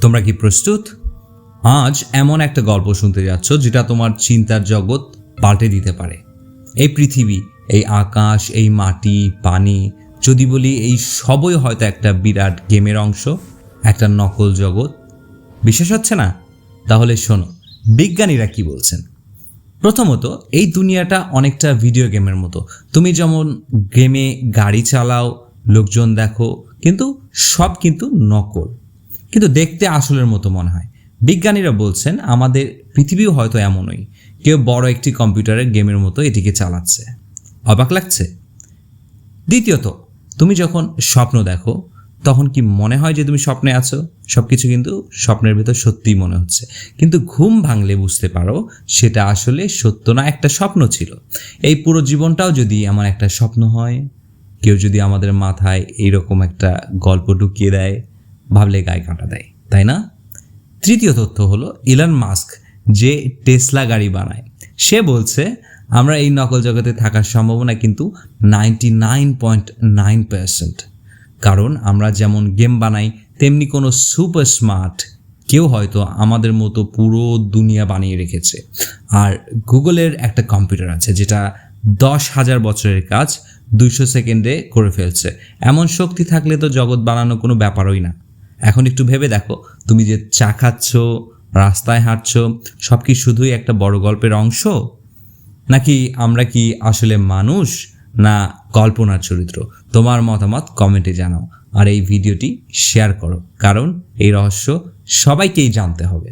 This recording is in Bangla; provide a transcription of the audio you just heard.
তোমরা কি প্রস্তুত? আজ এমন একটা গল্প শুনতে যাচ্ছ যেটা তোমার চিন্তার জগৎ পাল্টে দিতে পারে। এই পৃথিবী, এই আকাশ, এই মাটি, পানি, যদি বলি এই সবই হয়তো একটা বিরাট গেমের অংশ, একটা নকল জগৎ। বিশ্বাস হচ্ছে না? তাহলে শোনো, বিজ্ঞানীরা কি বলছেন। প্রথমত, এই দুনিয়াটা অনেকটা ভিডিও গেমের মতো। তুমি যেমন গেমে গাড়ি চালাও, লোকজন দেখো, কিন্তু সব কিন্তু নকল, কিন্তু দেখতে আসলের মতো মনে হয়। বিজ্ঞানীরা বলছেন আমাদের পৃথিবীও হয়তো এমনই, কেউ বড় একটি কম্পিউটারের গেমের মতো এটিকে চালাচ্ছে। অবাক লাগছে? দ্বিতীয়ত, তুমি যখন স্বপ্ন দেখো তখন কি মনে হয় যে তুমি স্বপ্নে আছো? সব কিছু কিন্তু স্বপ্নের ভেতর সত্যিই মনে হচ্ছে, কিন্তু ঘুম ভাঙলে বুঝতে পারো সেটা আসলে সত্য না, একটা স্বপ্ন ছিল। এই পুরো জীবনটাও যদি এমন একটা স্বপ্ন হয়, কেউ যদি আমাদের মাথায় এইরকম একটা গল্প ঢুকিয়ে দেয়, ভাবলে গায়ে কাঁটা দেয়, তাই না? তৃতীয় তথ্য হলো ইলন মাস্ক, যে টেসলা গাড়ি বানায়, সে বলছে আমরা এই নকল জগতে থাকার সম্ভাবনা কিন্তু 99.9%। কারণ আমরা যেমন গেম বানাই তেমনি কোনো সুপার স্মার্ট কেউ হয়তো আমাদের মতো পুরো দুনিয়া বানিয়ে রেখেছে। আর গুগলের একটা কম্পিউটার আছে যেটা 10,000 বছরের কাজ 200 সেকেন্ডে করে ফেলছে। এমন শক্তি থাকলে তো জগৎ বানানো কোনো ব্যাপারই না। এখন একটু ভেবে দেখো, তুমি যে চা খাচ্ছ, রাস্তায় হাঁটছো, সব কি শুধুই একটা বড় গল্পের অংশ? নাকি আমরা কি আসলে মানুষ, না কল্পনার চরিত্র? তোমার মতামত কমেন্টে জানাও, আর এই ভিডিওটি শেয়ার করো, কারণ এই রহস্য সবাইকেই জানতে হবে।